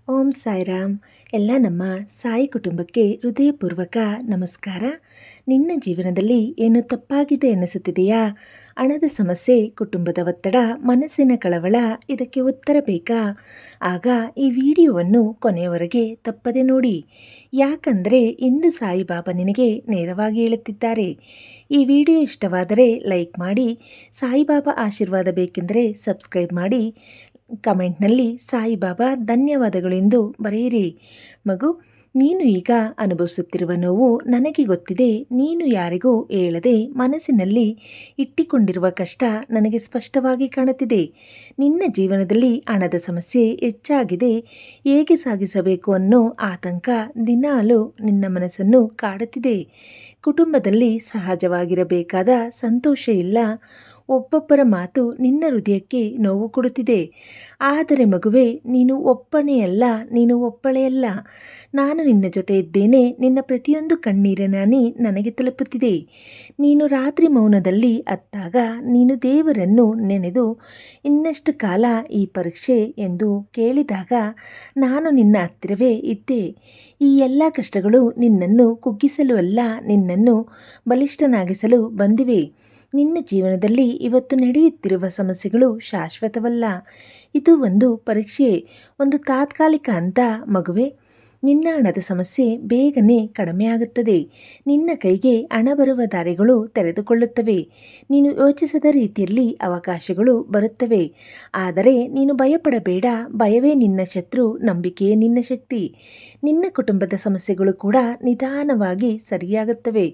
ಓಂ ಸಾಯಿರಾಮ್. ಎಲ್ಲ ನಮ್ಮ ಸಾಯಿ ಕುಟುಂಬಕ್ಕೆ ಹೃದಯಪೂರ್ವಕ ನಮಸ್ಕಾರ. ನಿನ್ನ ಜೀವನದಲ್ಲಿ ಏನು ತಪ್ಪಾಗಿದೆ ಎನಿಸುತ್ತಿದೆಯಾ? ಹಣದ ಸಮಸ್ಯೆ, ಕುಟುಂಬದ ಒತ್ತಡ, ಮನಸ್ಸಿನ ಕಳವಳ, ಇದಕ್ಕೆ ಉತ್ತರ ಬೇಕಾ? ಆಗ ಈ ವಿಡಿಯೋವನ್ನು ಕೊನೆಯವರೆಗೆ ತಪ್ಪದೆ ನೋಡಿ. ಯಾಕಂದರೆ ಇಂದು ಸಾಯಿಬಾಬಾ ನಿನಗೆ ನೇರವಾಗಿ ಹೇಳುತ್ತಿದ್ದಾರೆ. ಈ ವಿಡಿಯೋ ಇಷ್ಟವಾದರೆ ಲೈಕ್ ಮಾಡಿ, ಸಾಯಿಬಾಬಾ ಆಶೀರ್ವಾದ ಬೇಕೆಂದರೆ ಸಬ್ಸ್ಕ್ರೈಬ್ ಮಾಡಿ, ಕಮೆಂಟ್ನಲ್ಲಿ ಸಾಯಿಬಾಬಾ ಧನ್ಯವಾದಗಳು ಎಂದು ಬರೆಯಿರಿ. ಮಗು, ನೀನು ಈಗ ಅನುಭವಿಸುತ್ತಿರುವ ನೋವು ನನಗೆ ಗೊತ್ತಿದೆ. ನೀನು ಯಾರಿಗೂ ಹೇಳದೆ ಮನಸ್ಸಿನಲ್ಲಿ ಇಟ್ಟಿಕೊಂಡಿರುವ ಕಷ್ಟ ನನಗೆ ಸ್ಪಷ್ಟವಾಗಿ ಕಾಣುತ್ತಿದೆ. ನಿನ್ನ ಜೀವನದಲ್ಲಿ ಹಣದ ಸಮಸ್ಯೆ ಹೆಚ್ಚಾಗಿದೆ. ಹೇಗೆ ಸಾಗಿಸಬೇಕು ಅನ್ನೋ ಆತಂಕ ದಿನಾಲೂ ನಿನ್ನ ಮನಸ್ಸನ್ನು ಕಾಡುತ್ತಿದೆ. ಕುಟುಂಬದಲ್ಲಿ ಸಹಜವಾಗಿರಬೇಕಾದ ಸಂತೋಷ ಇಲ್ಲ. ಒಬ್ಬೊಬ್ಬರ ಮಾತು ನಿನ್ನ ಹೃದಯಕ್ಕೆ ನೋವು ಕೊಡುತ್ತಿದೆ. ಆದರೆ ಮಗುವೆ, ನೀನು ಒಬ್ಬನೆಯಲ್ಲ, ನೀನು ಒಬ್ಬಳೆಯಲ್ಲ. ನಾನು ನಿನ್ನ ಜೊತೆ ಇದ್ದೇನೆ. ನಿನ್ನ ಪ್ರತಿಯೊಂದು ಕಣ್ಣೀರಿನ ಹನಿ ನನಗೆ ತಲುಪುತ್ತಿದೆ. ನೀನು ರಾತ್ರಿ ಮೌನದಲ್ಲಿ ಅತ್ತಾಗ ನೀನು ದೇವರನ್ನು ನೆನೆದು ಇನ್ನೆಷ್ಟು ಕಾಲ ಈ ಪರೀಕ್ಷೆ ಎಂದು ಕೇಳಿದಾಗ ನಾನು ನಿನ್ನ ಹತ್ತಿರವೇ ಇದ್ದೆ. ಈ ಎಲ್ಲ ಕಷ್ಟಗಳು ನಿನ್ನನ್ನು ಕುಗ್ಗಿಸಲು ಅಲ್ಲ, ನಿನ್ನನ್ನು ಬಲಿಷ್ಠನಾಗಿಸಲು ಬಂದಿವೆ. ನಿನ್ನ ಜೀವನದಲ್ಲಿ ಇವತ್ತು ನಡೆಯುತ್ತಿರುವ ಸಮಸ್ಯೆಗಳು ಶಾಶ್ವತವಲ್ಲ. ಇದು ಒಂದು ಪರೀಕ್ಷೆ, ಒಂದು ತಾತ್ಕಾಲಿಕ ಹಂತ ಮಗುವೆ. ನಿನ್ನ ಹಣದ ಸಮಸ್ಯೆ ಬೇಗನೆ ಕಡಿಮೆಯಾಗುತ್ತದೆ. ನಿನ್ನ ಕೈಗೆ ಹಣ ಬರುವ ದಾರಿಗಳು ತೆರೆದುಕೊಳ್ಳುತ್ತವೆ. ನೀನು ಯೋಚಿಸದ ರೀತಿಯಲ್ಲಿ ಅವಕಾಶಗಳು ಬರುತ್ತವೆ. ಆದರೆ ನೀನು ಭಯಪಡಬೇಡ. ಭಯವೇ ನಿನ್ನ ಶತ್ರು, ನಂಬಿಕೆಯೇ ನಿನ್ನ ಶಕ್ತಿ. ನಿನ್ನ ಕುಟುಂಬದ ಸಮಸ್ಯೆಗಳು ಕೂಡ ನಿಧಾನವಾಗಿ ಸರಿಯಾಗುತ್ತವೆ.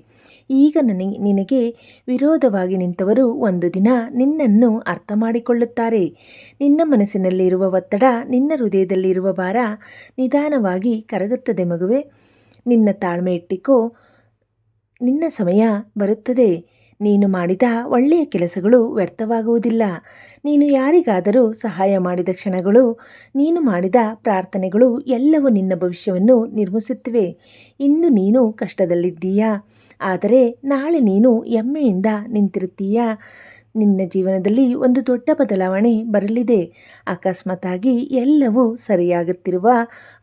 ಈಗ ನಿನಗೆ ವಿರೋಧವಾಗಿ ನಿಂತವರು ಒಂದು ದಿನ ನಿನ್ನನ್ನು ಅರ್ಥ ಮಾಡಿಕೊಳ್ಳುತ್ತಾರೆ. ನಿನ್ನ ಮನಸ್ಸಿನಲ್ಲಿರುವ ಒತ್ತಡ, ನಿನ್ನ ಹೃದಯದಲ್ಲಿರುವ ಭಾರ ನಿಧಾನವಾಗಿ ಕರಗುತ್ತದೆ ಮಗುವೆ. ನಿನ್ನ ತಾಳ್ಮೆ ಇಟ್ಟಿಕೋ, ನಿನ್ನ ಸಮಯ ಬರುತ್ತದೆ. ನೀನು ಮಾಡಿದ ಒಳ್ಳೆಯ ಕೆಲಸಗಳು ವ್ಯರ್ಥವಾಗುವುದಿಲ್ಲ. ನೀನು ಯಾರಿಗಾದರೂ ಸಹಾಯ ಮಾಡಿದ ಕ್ಷಣಗಳು, ನೀನು ಮಾಡಿದ ಪ್ರಾರ್ಥನೆಗಳು ಎಲ್ಲವೂ ನಿನ್ನ ಭವಿಷ್ಯವನ್ನು ನಿರ್ಮಿಸುತ್ತಿವೆ. ಇಂದು ನೀನು ಕಷ್ಟದಲ್ಲಿದ್ದೀಯಾ, ಆದರೆ ನಾಳೆ ನೀನು ಹೆಮ್ಮೆಯಿಂದ ನಿಂತಿರುತ್ತೀಯಾ. ನಿನ್ನ ಜೀವನದಲ್ಲಿ ಒಂದು ದೊಡ್ಡ ಬದಲಾವಣೆ ಬರಲಿದೆ. ಅಕಸ್ಮಾತ್ತಾಗಿ ಎಲ್ಲವೂ ಸರಿಯಾಗುತ್ತಿರುವ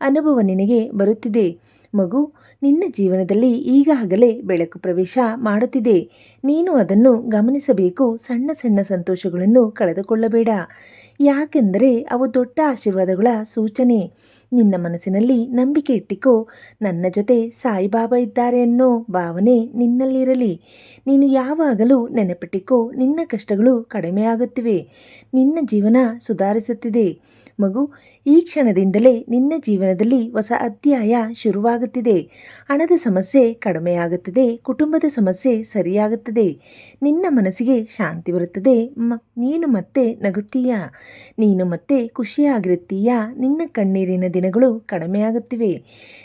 ಅನುಭವ ನಿನಗೆ ಬರುತ್ತಿದೆ. ಮಗು, ನಿನ್ನ ಜೀವನದಲ್ಲಿ ಈಗಾಗಲೇ ಬೆಳಕು ಪ್ರವೇಶ ಮಾಡುತ್ತಿದೆ. ನೀನು ಅದನ್ನು ಗಮನಿಸಬೇಕು. ಸಣ್ಣ ಸಣ್ಣ ಸಂತೋಷಗಳನ್ನು ಕಳೆದುಕೊಳ್ಳಬೇಡ. ಯಾಕೆಂದರೆ ಅವು ದೊಡ್ಡ ಆಶೀರ್ವಾದಗಳ ಸೂಚನೆ. ನಿನ್ನ ಮನಸ್ಸಿನಲ್ಲಿ ನಂಬಿಕೆ ಇಟ್ಟಿಕೋ. ನನ್ನ ಜೊತೆ ಸಾಯಿಬಾಬಾ ಇದ್ದಾರೆ ಅನ್ನೋ ಭಾವನೆ ನಿನ್ನಲ್ಲಿರಲಿ. ನೀನು ಯಾವಾಗಲೂ ನೆನಪಿಟ್ಟಿಕೋ, ನಿನ್ನ ಕಷ್ಟಗಳು ಕಡಿಮೆಯಾಗುತ್ತಿವೆ. ನಿನ್ನ ಜೀವನ ಸುಧಾರಿಸುತ್ತಿದೆ. ಮಗು, ಈ ಕ್ಷಣದಿಂದಲೇ ನಿನ್ನ ಜೀವನದಲ್ಲಿ ಹೊಸ ಅಧ್ಯಾಯ ಶುರುವಾಗುತ್ತಿದೆ. ಹಣದ ಸಮಸ್ಯೆ ಕಡಿಮೆಯಾಗುತ್ತದೆ. ಕುಟುಂಬದ ಸಮಸ್ಯೆ ಸರಿಯಾಗುತ್ತದೆ. ನಿನ್ನ ಮನಸ್ಸಿಗೆ ಶಾಂತಿ ಬರುತ್ತದೆ. ನೀನು ಮತ್ತೆ ನಗುತ್ತೀಯಾ. ನೀನು ಮತ್ತೆ ಖುಷಿಯಾಗಿರುತ್ತೀಯಾ. ನಿನ್ನ ಕಣ್ಣೀರಿನ ದಿನಗಳು ಕಡಿಮೆಯಾಗುತ್ತಿವೆ.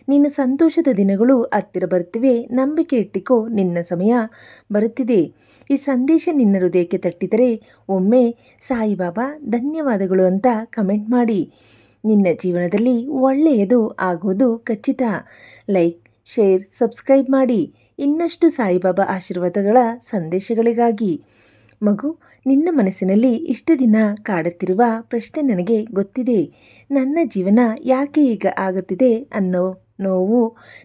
ನಿನ್ನ ಸಂತೋಷದ ದಿನಗಳು ಹತ್ತಿರ ಬರುತ್ತಿವೆ. ನಂಬಿಕೆ ಇಟ್ಟಿಕೋ, ನಿನ್ನ ಸಮಯ ಬರುತ್ತಿದೆ. ಈ ಸಂದೇಶ ನಿನ್ನ ಹೃದಯಕ್ಕೆ ತಟ್ಟಿದರೆ ಒಮ್ಮೆ ಸಾಯಿಬಾಬಾ ಧನ್ಯವಾದಗಳು ಅಂತ ಕಮೆಂಟ್ ಮಾಡಿ. ನಿನ್ನ ಜೀವನದಲ್ಲಿ ಒಳ್ಳೆಯದು ಆಗುವುದು ಖಚಿತ. ಲೈಕ್, ಶೇರ್, ಸಬ್ಸ್ಕ್ರೈಬ್ ಮಾಡಿ. ಇನ್ನಷ್ಟು ಸಾಯಿಬಾಬಾ ಆಶೀರ್ವಾದಗಳ ಸಂದೇಶಗಳಿಗಾಗಿ. ಮಗು, ನಿನ್ನ ಮನಸ್ಸಿನಲ್ಲಿ ಇಷ್ಟು ದಿನ ಕಾಡುತ್ತಿರುವ ಪ್ರಶ್ನೆ ನನಗೆ ಗೊತ್ತಿದೆ. ನನ್ನ ಜೀವನ ಯಾಕೆ ಈಗ ಆಗುತ್ತಿದೆ ಅನ್ನೋ ನೋವು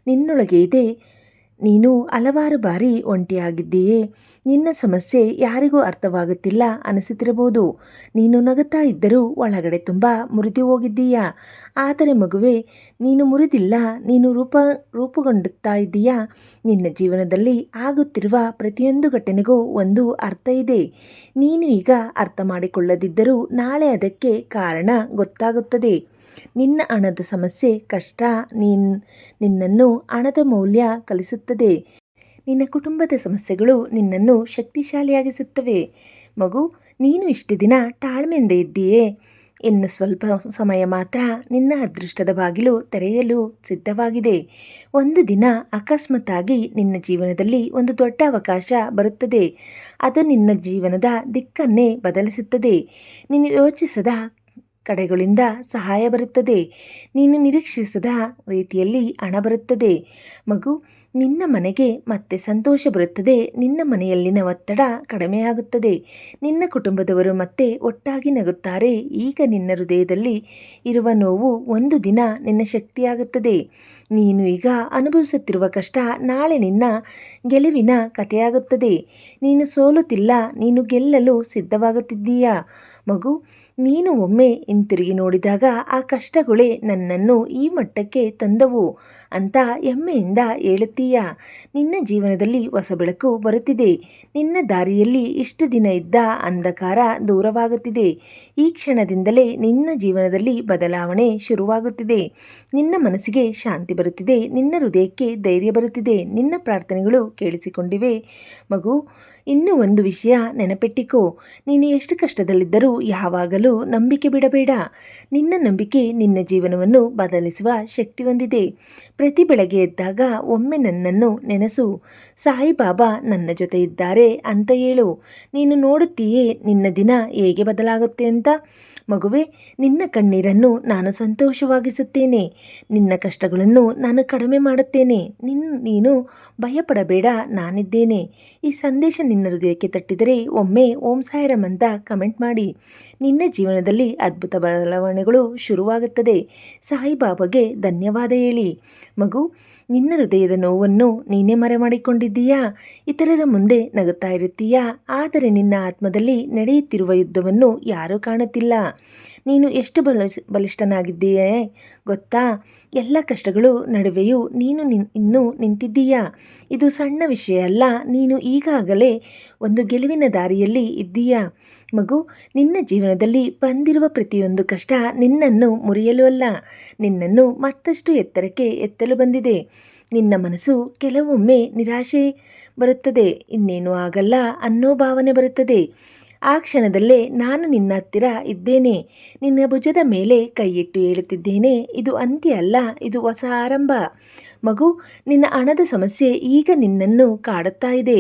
ನಿನ್ನೊಳಗೆ ಇದೆ. ನೀನು ಹಲವಾರು ಬಾರಿ ಒಂಟಿಯಾಗಿದ್ದೀಯೇ. ನಿನ್ನ ಸಮಸ್ಯೆ ಯಾರಿಗೂ ಅರ್ಥವಾಗುತ್ತಿಲ್ಲ ಅನಿಸುತ್ತಿರಬಹುದು. ನೀನು ನಗುತ್ತಾ ಇದ್ದರೂ ಒಳಗಡೆ ತುಂಬ ಮುರಿದು ಹೋಗಿದ್ದೀಯಾ. ಆದರೆ ಮಗುವೆ, ನೀನು ಮುರಿದಿಲ್ಲ. ನೀನು ರೂಪುಗೊಂಡುತ್ತಾ ಇದ್ದೀಯಾ. ನಿನ್ನ ಜೀವನದಲ್ಲಿ ಆಗುತ್ತಿರುವ ಪ್ರತಿಯೊಂದು ಘಟನೆಗೂ ಒಂದು ಅರ್ಥ ಇದೆ. ನೀನು ಈಗ ಅರ್ಥ ಮಾಡಿಕೊಳ್ಳದಿದ್ದರೂ ನಾಳೆ ಅದಕ್ಕೆ ಕಾರಣ ಗೊತ್ತಾಗುತ್ತದೆ. ನಿನ್ನ ಹಣದ ಸಮಸ್ಯೆ ಕಷ್ಟ ನಿನ್ನನ್ನು ಹಣದ ಮೌಲ್ಯ ಕಲಿಸುತ್ತದೆ. ನಿನ್ನ ಕುಟುಂಬದ ಸಮಸ್ಯೆಗಳು ನಿನ್ನನ್ನು ಶಕ್ತಿಶಾಲಿಯಾಗಿಸುತ್ತವೆ. ಮಗು, ನೀನು ಇಷ್ಟು ದಿನ ತಾಳ್ಮೆಯಿಂದ ಇದ್ದೀಯೇ. ಇನ್ನು ಸ್ವಲ್ಪ ಸಮಯ ಮಾತ್ರ ನಿನ್ನ ಅದೃಷ್ಟದ ಬಾಗಿಲು ತೆರೆಯಲು ಸಿದ್ಧವಾಗಿದೆ. ಒಂದು ದಿನ ಅಕಸ್ಮಾತ್ತಾಗಿ ನಿನ್ನ ಜೀವನದಲ್ಲಿ ಒಂದು ದೊಡ್ಡ ಅವಕಾಶ ಬರುತ್ತದೆ. ಅದು ನಿನ್ನ ಜೀವನದ ದಿಕ್ಕನ್ನೇ ಬದಲಿಸುತ್ತದೆ. ನೀನು ಯೋಚಿಸದ ಕಡೆಗಳಿಂದ ಸಹಾಯ ಬರುತ್ತದೆ. ನೀನು ನಿರೀಕ್ಷಿಸದ ರೀತಿಯಲ್ಲಿ ಹಣ ಬರುತ್ತದೆ. ಮಗು, ನಿನ್ನ ಮನೆಗೆ ಮತ್ತೆ ಸಂತೋಷ ಬರುತ್ತದೆ. ನಿನ್ನ ಮನೆಯಲ್ಲಿನ ಒತ್ತಡ ಕಡಿಮೆಯಾಗುತ್ತದೆ. ನಿನ್ನ ಕುಟುಂಬದವರು ಮತ್ತೆ ಒಟ್ಟಾಗಿ ನಗುತ್ತಾರೆ. ಈಗ ನಿನ್ನ ಹೃದಯದಲ್ಲಿ ಇರುವ ನೋವು ಒಂದು ದಿನ ನಿನ್ನ ಶಕ್ತಿಯಾಗುತ್ತದೆ. ನೀನು ಈಗ ಅನುಭವಿಸುತ್ತಿರುವ ಕಷ್ಟ ನಾಳೆ ನಿನ್ನ ಗೆಲುವಿನ ಕಥೆಯಾಗುತ್ತದೆ. ನೀನು ಸೋಲುತ್ತಿಲ್ಲ, ನೀನು ಗೆಲ್ಲಲು ಸಿದ್ಧವಾಗುತ್ತಿದ್ದೀಯಾ ಮಗು. ನೀನು ಒಮ್ಮೆ ಹಿಂತಿರುಗಿ ನೋಡಿದಾಗ ಆ ಕಷ್ಟಗಳೇ ನನ್ನನ್ನು ಈ ಮಟ್ಟಕ್ಕೆ ತಂದವು ಅಂತ ಹೆಮ್ಮೆಯಿಂದ ಹೇಳುತ್ತೀಯ. ನಿನ್ನ ಜೀವನದಲ್ಲಿ ಹೊಸ ಬೆಳಕು ಬರುತ್ತಿದೆ. ನಿನ್ನ ದಾರಿಯಲ್ಲಿ ಇಷ್ಟು ದಿನ ಇದ್ದ ಅಂಧಕಾರ ದೂರವಾಗುತ್ತಿದೆ. ಈ ಕ್ಷಣದಿಂದಲೇ ನಿನ್ನ ಜೀವನದಲ್ಲಿ ಬದಲಾವಣೆ ಶುರುವಾಗುತ್ತಿದೆ. ನಿನ್ನ ಮನಸ್ಸಿಗೆ ಶಾಂತಿ ಬರುತ್ತಿದೆ. ನಿನ್ನ ಹೃದಯಕ್ಕೆ ಧೈರ್ಯ ಬರುತ್ತಿದೆ. ನಿನ್ನ ಪ್ರಾರ್ಥನೆಗಳು ಕೇಳಿಸಿಕೊಂಡಿವೆ ಮಗು. ಇನ್ನೂ ಒಂದು ವಿಷಯ ನೆನಪಿಟ್ಟಿಕೋ, ನೀನು ಎಷ್ಟು ಕಷ್ಟದಲ್ಲಿದ್ದರೂ ಯಾವಾಗಲೂ ನಂಬಿಕೆ ಬಿಡಬೇಡ. ನಿನ್ನ ನಂಬಿಕೆ ನಿನ್ನ ಜೀವನವನ್ನು ಬದಲಿಸುವ ಶಕ್ತಿ ಹೊಂದಿದೆ. ಪ್ರತಿ ಬೆಳಗ್ಗೆ ಎದ್ದಾಗ ಒಮ್ಮೆ ನನ್ನನ್ನು ನೆನೆಸು. ಸಾಯಿಬಾಬಾ ನನ್ನ ಜೊತೆ ಇದ್ದಾರೆ ಅಂತ ಹೇಳು. ನೀನು ನೋಡುತ್ತೀಯೇ ನಿನ್ನ ದಿನ ಹೇಗೆ ಬದಲಾಗುತ್ತೆ ಅಂತ. ಮಗುವೆ, ನಿನ್ನ ಕಣ್ಣೀರನ್ನು ನಾನು ಸಂತೋಷವಾಗಿಸುತ್ತೇನೆ. ನಿನ್ನ ಕಷ್ಟಗಳನ್ನು ನಾನು ಕಡಿಮೆ ಮಾಡುತ್ತೇನೆ. ನೀನು ಭಯಪಡಬೇಡ, ನಾನಿದ್ದೇನೆ. ಈ ಸಂದೇಶ ನಿನ್ನ ಹೃದಯಕ್ಕೆ ತಟ್ಟಿದರೆ ಒಮ್ಮೆ ಓಂ ಸಾಯಿರಾಮ್ ಅಂತ ಕಮೆಂಟ್ ಮಾಡಿ. ನಿನ್ನ ಜೀವನದಲ್ಲಿ ಅದ್ಭುತ ಬದಲಾವಣೆಗಳು ಶುರುವಾಗುತ್ತದೆ. ಸಾಯಿಬಾಬಾಗೆ ಧನ್ಯವಾದ ಹೇಳಿ ಮಗು. ನಿನ್ನ ಹೃದಯದ ನೋವನ್ನು ನೀನೇ ಮರೆಮಾಡಿಕೊಂಡಿದ್ದೀಯಾ? ಇತರರ ಮುಂದೆ ನಗುತ್ತಾ ಇರುತ್ತೀಯಾ? ಆದರೆ ನಿನ್ನ ಆತ್ಮದಲ್ಲಿ ನಡೆಯುತ್ತಿರುವ ಯುದ್ಧವನ್ನು ಯಾರೂ ಕಾಣುತ್ತಿಲ್ಲ. ನೀನು ಎಷ್ಟು ಬಲಿಷ್ಠನಾಗಿದ್ದೀಯೇ ಗೊತ್ತಾ? ಎಲ್ಲ ಕಷ್ಟಗಳು ನಡುವೆಯೂ ನೀನು ಇನ್ನೂ ನಿಂತಿದ್ದೀಯಾ? ಇದು ಸಣ್ಣ ವಿಷಯ ಅಲ್ಲ. ನೀನು ಈಗಾಗಲೇ ಒಂದು ಗೆಲುವಿನ ದಾರಿಯಲ್ಲಿ ಇದ್ದೀಯಾ ಮಗು. ನಿನ್ನ ಜೀವನದಲ್ಲಿ ಬಂದಿರುವ ಪ್ರತಿಯೊಂದು ಕಷ್ಟ ನಿನ್ನನ್ನು ಮುರಿಯಲು ಅಲ್ಲ, ನಿನ್ನನ್ನು ಮತ್ತಷ್ಟು ಎತ್ತರಕ್ಕೆ ಎತ್ತಲು ಬಂದಿದೆ. ನಿನ್ನ ಮನಸ್ಸು ಕೆಲವೊಮ್ಮೆ ನಿರಾಶೆ ಬರುತ್ತದೆ, ಇನ್ನೇನು ಆಗಲ್ಲ ಅನ್ನೋ ಭಾವನೆ ಬರುತ್ತದೆ. ಆ ಕ್ಷಣದಲ್ಲೇ ನಾನು ನಿನ್ನ ಹತ್ತಿರ ಇದ್ದೇನೆ. ನಿನ್ನ ಭುಜದ ಮೇಲೆ ಕೈಯಿಟ್ಟು ಹೇಳುತ್ತಿದ್ದೇನೆ, ಇದು ಅಂತ್ಯ ಅಲ್ಲ, ಇದು ಹೊಸ ಆರಂಭ ಮಗು. ನಿನ್ನ ಹಣದ ಸಮಸ್ಯೆ ಈಗ ನಿನ್ನನ್ನು ಕಾಡುತ್ತಾ ಇದೆ,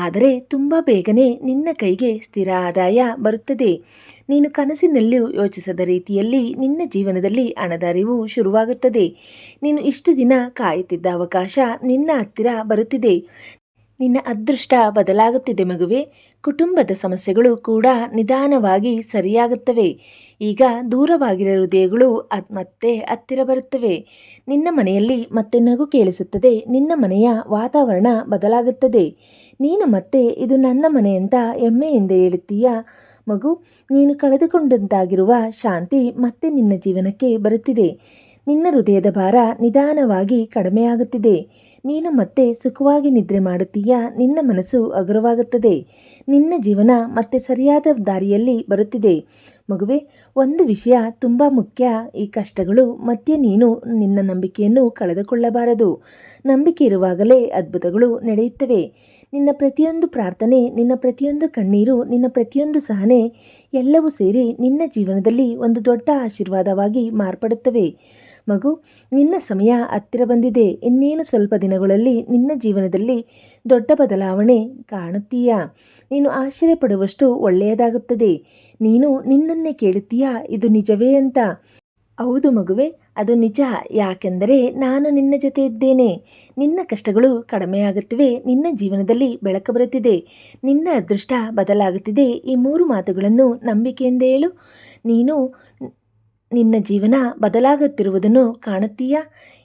ಆದರೆ ತುಂಬ ಬೇಗನೆ ನಿನ್ನ ಕೈಗೆ ಸ್ಥಿರ ಆದಾಯ ಬರುತ್ತದೆ. ನೀನು ಕನಸಿನಲ್ಲೂ ಯೋಚಿಸದ ರೀತಿಯಲ್ಲಿ ನಿನ್ನ ಜೀವನದಲ್ಲಿ ಹಣದ ಅರಿವು ಶುರುವಾಗುತ್ತದೆ. ನೀನು ಇಷ್ಟು ದಿನ ಕಾಯುತ್ತಿದ್ದ ಅವಕಾಶ ನಿನ್ನ ಹತ್ತಿರ ಬರುತ್ತಿದೆ. ನಿನ್ನ ಅದೃಷ್ಟ ಬದಲಾಗುತ್ತಿದೆ ಮಗುವೆ. ಕುಟುಂಬದ ಸಮಸ್ಯೆಗಳು ಕೂಡ ನಿಧಾನವಾಗಿ ಸರಿಯಾಗುತ್ತವೆ. ಈಗ ದೂರವಾಗಿರೋ ಹೃದಯಗಳು ಮತ್ತೆ ಹತ್ತಿರ ಬರುತ್ತವೆ. ನಿನ್ನ ಮನೆಯಲ್ಲಿ ಮತ್ತೆ ನಗು ಕೇಳಿಸುತ್ತದೆ. ನಿನ್ನ ಮನೆಯ ವಾತಾವರಣ ಬದಲಾಗುತ್ತದೆ. ನೀನು ಮತ್ತೆ ಇದು ನನ್ನ ಮನೆ ಅಂತ ಹೆಮ್ಮೆಯಿಂದ ಹೇಳುತ್ತೀಯಾ ಮಗು. ನೀನು ಕಳೆದುಕೊಂಡಂತಾಗಿರುವ ಶಾಂತಿ ಮತ್ತೆ ನಿನ್ನ ಜೀವನಕ್ಕೆ ಬರುತ್ತಿದೆ. ನಿನ್ನ ಹೃದಯದ ಭಾರ ನಿಧಾನವಾಗಿ ಕಡಿಮೆಯಾಗುತ್ತಿದೆ. ನೀನು ಮತ್ತೆ ಸುಖವಾಗಿ ನಿದ್ರೆ ಮಾಡುತ್ತೀಯಾ? ನಿನ್ನ ಮನಸ್ಸು ಹಗುರವಾಗುತ್ತದೆ. ನಿನ್ನ ಜೀವನ ಮತ್ತೆ ಸರಿಯಾದ ದಾರಿಯಲ್ಲಿ ಬರುತ್ತಿದೆ ಮಗುವೆ. ಒಂದು ವಿಷಯ ತುಂಬ ಮುಖ್ಯ, ಈ ಕಷ್ಟಗಳು ಮಧ್ಯೆ ನೀನು ನಿನ್ನ ನಂಬಿಕೆಯನ್ನು ಕಳೆದುಕೊಳ್ಳಬಾರದು. ನಂಬಿಕೆ ಇರುವಾಗಲೇ ಅದ್ಭುತಗಳು ನಡೆಯುತ್ತವೆ. ನಿನ್ನ ಪ್ರತಿಯೊಂದು ಪ್ರಾರ್ಥನೆ, ನಿನ್ನ ಪ್ರತಿಯೊಂದು ಕಣ್ಣೀರು, ನಿನ್ನ ಪ್ರತಿಯೊಂದು ಸಹನೆ ಎಲ್ಲವೂ ಸೇರಿ ನಿನ್ನ ಜೀವನದಲ್ಲಿ ಒಂದು ದೊಡ್ಡ ಆಶೀರ್ವಾದವಾಗಿ ಮಾರ್ಪಡುತ್ತವೆ ಮಗು. ನಿನ್ನ ಸಮಯ ಹತ್ತಿರ ಬಂದಿದೆ. ಇನ್ನೇನು ಸ್ವಲ್ಪ ದಿನಗಳಲ್ಲಿ ನಿನ್ನ ಜೀವನದಲ್ಲಿ ದೊಡ್ಡ ಬದಲಾವಣೆ ಕಾಣುತ್ತೀಯಾ? ನೀನು ಆಶ್ಚರ್ಯಪಡುವಷ್ಟು ಒಳ್ಳೆಯದಾಗುತ್ತದೆ. ನೀನು ನಿನ್ನನ್ನೇ ಕೇಳುತ್ತೀಯಾ, ಇದು ನಿಜವೇ ಅಂತ? ಹೌದು ಮಗುವೆ, ಅದು ನಿಜ. ಯಾಕೆಂದರೆ ನಾನು ನಿನ್ನ ಜೊತೆ ಇದ್ದೇನೆ. ನಿನ್ನ ಕಷ್ಟಗಳು ಕಡಿಮೆಯಾಗುತ್ತಿವೆ. ನಿನ್ನ ಜೀವನದಲ್ಲಿ ಬೆಳಕು ಬರುತ್ತಿದೆ. ನಿನ್ನ ಅದೃಷ್ಟ ಬದಲಾಗುತ್ತಿದೆ. ಈ 3 ಮಾತುಗಳನ್ನು ನಂಬಿಕೆಯಿಂದ ಹೇಳು. ನೀನು ನಿನ್ನ ಜೀವನ ಬದಲಾಗುತ್ತಿರುವುದನ್ನು ಕಾಣುತ್ತೀಯಾ?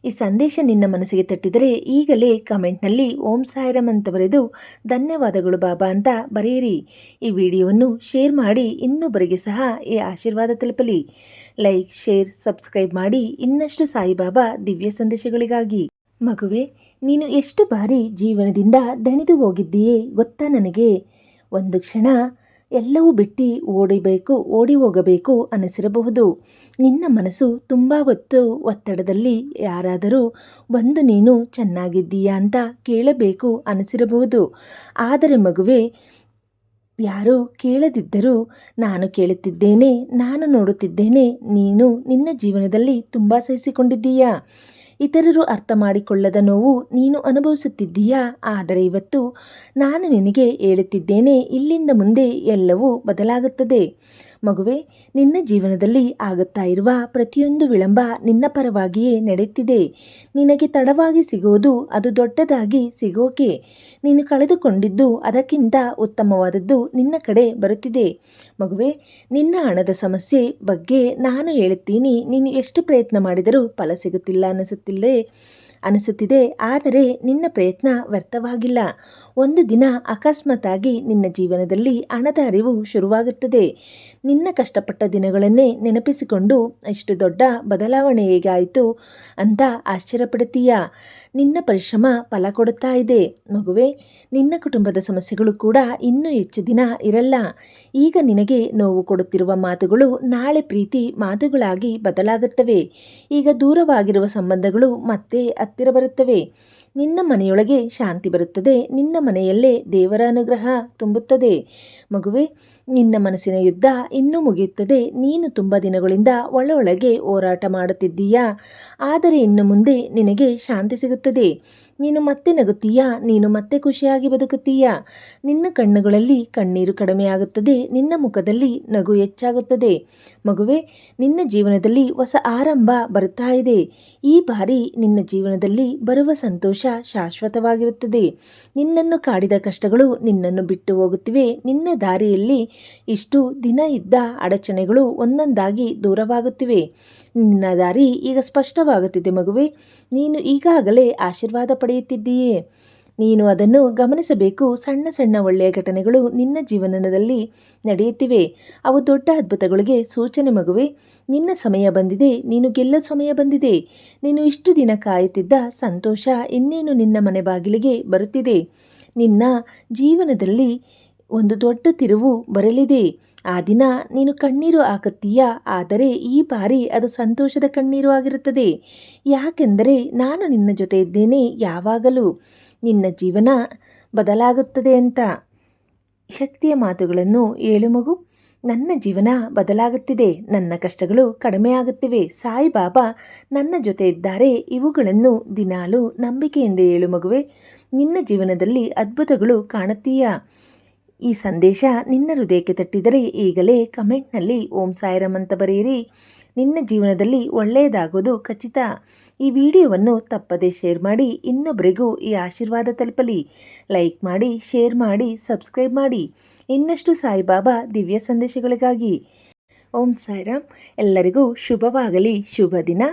ಈ ಸಂದೇಶ ನಿನ್ನ ಮನಸ್ಸಿಗೆ ತಟ್ಟಿದರೆ ಈಗಲೇ ಕಮೆಂಟ್ನಲ್ಲಿ ಓಂ ಸಾಯಿರಾಮ್ ಅಂತ ಬರೆದು ಧನ್ಯವಾದಗಳು ಬಾಬಾ ಅಂತ ಬರೆಯಿರಿ. ಈ ವಿಡಿಯೋವನ್ನು ಶೇರ್ ಮಾಡಿ ಇನ್ನೊಬ್ಬರಿಗೆ ಸಹ ಈ ಆಶೀರ್ವಾದ ತಲುಪಲಿ. ಲೈಕ್, ಶೇರ್, ಸಬ್ಸ್ಕ್ರೈಬ್ ಮಾಡಿ ಇನ್ನಷ್ಟು ಸಾಯಿಬಾಬಾ ದಿವ್ಯ ಸಂದೇಶಗಳಿಗಾಗಿ. ಮಗುವೆ, ನೀನು ಎಷ್ಟು ಬಾರಿ ಜೀವನದಿಂದ ದಣಿದು ಹೋಗಿದ್ದೀಯೇ ಗೊತ್ತಾ ನನಗೆ? ಒಂದು ಕ್ಷಣ ಎಲ್ಲವೂ ಬಿಟ್ಟು ಓಡಿ ಹೋಗಬೇಕು ಅನಿಸಿರಬಹುದು. ನಿನ್ನ ಮನಸ್ಸು ತುಂಬ ಹೊತ್ತು ಒತ್ತಡದಲ್ಲಿ ಯಾರಾದರೂ ಬಂದು ನೀನು ಚೆನ್ನಾಗಿದ್ದೀಯಾ ಅಂತ ಕೇಳಬೇಕು ಅನಿಸಿರಬಹುದು. ಆದರೆ ಮಗುವೆ, ಯಾರೂ ಕೇಳದಿದ್ದರೂ ನಾನು ಕೇಳುತ್ತಿದ್ದೇನೆ, ನಾನು ನೋಡುತ್ತಿದ್ದೇನೆ. ನೀನು ನಿನ್ನ ಜೀವನದಲ್ಲಿ ತುಂಬ ಸಹಿಸಿಕೊಂಡಿದ್ದೀಯಾ? ಇತರರು ಅರ್ಥ ಮಾಡಿಕೊಳ್ಳದ ನೋವು ನೀನು ಅನುಭವಿಸುತ್ತಿದ್ದೀಯಾ? ಆದರೆ ಇವತ್ತು ನಾನು ನಿನಗೆ ಹೇಳುತ್ತಿದ್ದೇನೆ, ಇಲ್ಲಿಂದ ಮುಂದೆ ಎಲ್ಲವೂ ಬದಲಾಗುತ್ತದೆ ಮಗುವೆ, ನಿನ್ನ ಜೀವನದಲ್ಲಿ ಆಗುತ್ತಾ ಇರುವ ಪ್ರತಿಯೊಂದು ವಿಳಂಬ ನಿನ್ನ ಪರವಾಗಿಯೇ ನಡೆಯುತ್ತಿದೆ. ನಿನಗೆ ತಡವಾಗಿ ಸಿಗೋದು ಅದು ದೊಡ್ಡದಾಗಿ ಸಿಗೋಕೆ. ನೀನು ಕಳೆದುಕೊಂಡಿದ್ದು ಅದಕ್ಕಿಂತ ಉತ್ತಮವಾದದ್ದು ನಿನ್ನ ಕಡೆ ಬರುತ್ತಿದೆ. ಮಗುವೆ, ನಿನ್ನ ಹಣದ ಸಮಸ್ಯೆ ಬಗ್ಗೆ ನಾನು ಹೇಳುತ್ತೀನಿ. ನೀನು ಎಷ್ಟು ಪ್ರಯತ್ನ ಮಾಡಿದರೂ ಫಲ ಸಿಗುತ್ತಿಲ್ಲ ಅನಿಸುತ್ತಿದೆ. ಆದರೆ ನಿನ್ನ ಪ್ರಯತ್ನ ವ್ಯರ್ಥವಾಗಿಲ್ಲ. ಒಂದು ದಿನ ಅಕಸ್ಮಾತ್ತಾಗಿ ನಿನ್ನ ಜೀವನದಲ್ಲಿ ಹಣದ ಅರಿವು ಶುರುವಾಗುತ್ತದೆ. ನಿನ್ನ ಕಷ್ಟಪಟ್ಟ ದಿನಗಳನ್ನೇ ನೆನಪಿಸಿಕೊಂಡು ಇಷ್ಟು ದೊಡ್ಡ ಬದಲಾವಣೆ ಹೇಗಾಯಿತು ಅಂತ ಆಶ್ಚರ್ಯಪಡುತ್ತೀಯ. ನಿನ್ನ ಪರಿಶ್ರಮ ಫಲ ಕೊಡುತ್ತಾ ಇದೆ. ಮಗುವೆ, ನಿನ್ನ ಕುಟುಂಬದ ಸಮಸ್ಯೆಗಳು ಕೂಡ ಇನ್ನೂ ಹೆಚ್ಚು ದಿನ ಇರಲ್ಲ. ಈಗ ನಿನಗೆ ನೋವು ಕೊಡುತ್ತಿರುವ ಮಾತುಗಳು ನಾಳೆ ಪ್ರೀತಿ ಮಾತುಗಳಾಗಿ ಬದಲಾಗುತ್ತವೆ. ಈಗ ದೂರವಾಗಿರುವ ಸಂಬಂಧಗಳು ಮತ್ತೆ ಹತ್ತಿರ ಬರುತ್ತವೆ. ನಿನ್ನ ಮನೆಯೊಳಗೆ ಶಾಂತಿ ಬರುತ್ತದೆ. ನಿನ್ನ ಮನೆಯಲ್ಲೇ ದೇವರ ಅನುಗ್ರಹ ತುಂಬುತ್ತದೆ. ಮಗುವೆ, ನಿನ್ನ ಮನಸ್ಸಿನ ಯುದ್ಧ ಇನ್ನೂ ಮುಗಿಯುತ್ತದೆ. ನೀನು ತುಂಬ ದಿನಗಳಿಂದ ಒಳಗೆ ಹೋರಾಟ ಮಾಡುತ್ತಿದ್ದೀಯಾ, ಆದರೆ ಇನ್ನು ಮುಂದೆ ನಿನಗೆ ಶಾಂತಿ ಸಿಗುತ್ತದೆ. ನೀನು ಮತ್ತೆ ನಗುತ್ತೀಯಾ, ನೀನು ಮತ್ತೆ ಖುಷಿಯಾಗಿ ಬದುಕುತ್ತೀಯಾ. ನಿನ್ನ ಕಣ್ಣುಗಳಲ್ಲಿ ಕಣ್ಣೀರು ಕಡಿಮೆಯಾಗುತ್ತದೆ, ನಿನ್ನ ಮುಖದಲ್ಲಿ ನಗು ಹೆಚ್ಚಾಗುತ್ತದೆ. ಮಗುವೆ, ನಿನ್ನ ಜೀವನದಲ್ಲಿ ಹೊಸ ಆರಂಭ ಬರುತ್ತಾ ಇದೆ. ಈ ಬಾರಿ ನಿನ್ನ ಜೀವನದಲ್ಲಿ ಬರುವ ಸಂತೋಷ ಶಾಶ್ವತವಾಗಿರುತ್ತದೆ. ನಿನ್ನನ್ನು ಕಾಡಿದ ಕಷ್ಟಗಳು ನಿನ್ನನ್ನು ಬಿಟ್ಟು ಹೋಗುತ್ತಿವೆ. ನಿನ್ನ ದಾರಿಯಲ್ಲಿ ಇಷ್ಟು ದಿನ ಇದ್ದ ಅಡಚಣೆಗಳು ಒಂದೊಂದಾಗಿ ದೂರವಾಗುತ್ತಿವೆ. ನಿನ್ನ ದಾರಿ ಈಗ ಸ್ಪಷ್ಟವಾಗುತ್ತಿದೆ. ಮಗುವೆ, ನೀನು ಈಗಾಗಲೇ ಆಶೀರ್ವಾದ ಪಡೆಯುತ್ತಿದ್ದೀಯೇ. ನೀನು ಅದನ್ನು ಗಮನಿಸಬೇಕು. ಸಣ್ಣ ಸಣ್ಣ ಒಳ್ಳೆಯ ಘಟನೆಗಳು ನಿನ್ನ ಜೀವನದಲ್ಲಿ ನಡೆಯುತ್ತಿವೆ. ಅವು ದೊಡ್ಡ ಅದ್ಭುತಗಳಿಗೆ ಸೂಚನೆ. ಮಗುವೆ, ನಿನ್ನ ಸಮಯ ಬಂದಿದೆ. ನೀನು ಗೆಲ್ಲೋ ಸಮಯ ಬಂದಿದೆ. ನೀನು ಇಷ್ಟು ದಿನ ಕಾಯುತ್ತಿದ್ದ ಸಂತೋಷ ಇನ್ನೇನು ನಿನ್ನ ಮನೆ ಬಾಗಿಲಿಗೆ ಬರುತ್ತಿದೆ. ನಿನ್ನ ಜೀವನದಲ್ಲಿ ಒಂದು ದೊಡ್ಡ ತಿರುವು ಬರಲಿದೆ. ಆ ದಿನ ನೀನು ಕಣ್ಣೀರು ಹಾಕುತ್ತೀಯಾ, ಆದರೆ ಈ ಬಾರಿ ಅದು ಸಂತೋಷದ ಕಣ್ಣೀರು ಆಗಿರುತ್ತದೆ. ಯಾಕೆಂದರೆ ನಾನು ನಿನ್ನ ಜೊತೆ ಇದ್ದೇನೆ ಯಾವಾಗಲೂ. ನಿನ್ನ ಜೀವನ ಬದಲಾಗುತ್ತದೆ ಅಂತ ಶಕ್ತಿಯ ಮಾತುಗಳನ್ನು ಹೇಳು ಮಗು. ನನ್ನ ಜೀವನ ಬದಲಾಗುತ್ತಿದೆ. ನನ್ನ ಕಷ್ಟಗಳು ಕಡಿಮೆಯಾಗುತ್ತಿವೆ. ಸಾಯಿಬಾಬಾ ನನ್ನ ಜೊತೆ ಇದ್ದಾರೆ. ಇವುಗಳನ್ನು ದಿನಾಲೂ ನಂಬಿಕೆಯಿಂದ ಹೇಳು ಮಗುವೆ. ನಿನ್ನ ಜೀವನದಲ್ಲಿ ಅದ್ಭುತಗಳು ಕಾಣುತ್ತೀಯಾ. ಈ ಸಂದೇಶ ನಿನ್ನ ಹೃದಯಕ್ಕೆ ತಟ್ಟಿದರೆ ಈಗಲೇ ಕಮೆಂಟ್ನಲ್ಲಿ ಓಂ ಸಾಯಿರಾಮ್ ಅಂತ ಬರೆಯಿರಿ. ನಿನ್ನ ಜೀವನದಲ್ಲಿ ಒಳ್ಳೆಯದಾಗೋದು ಖಚಿತ. ಈ ವಿಡಿಯೋವನ್ನು ತಪ್ಪದೇ ಶೇರ್ ಮಾಡಿ. ಇನ್ನೊಬ್ಬರಿಗೂ ಈ ಆಶೀರ್ವಾದ ತಲುಪಲಿ. ಲೈಕ್ ಮಾಡಿ, ಶೇರ್ ಮಾಡಿ, ಸಬ್ಸ್ಕ್ರೈಬ್ ಮಾಡಿ. ಇನ್ನಷ್ಟು ಸಾಯಿಬಾಬಾ ದಿವ್ಯ ಸಂದೇಶಗಳಿಗಾಗಿ. ಓಂ ಸಾಯಿರಾಮ್. ಎಲ್ಲರಿಗೂ ಶುಭವಾಗಲಿ. ಶುಭ ದಿನ.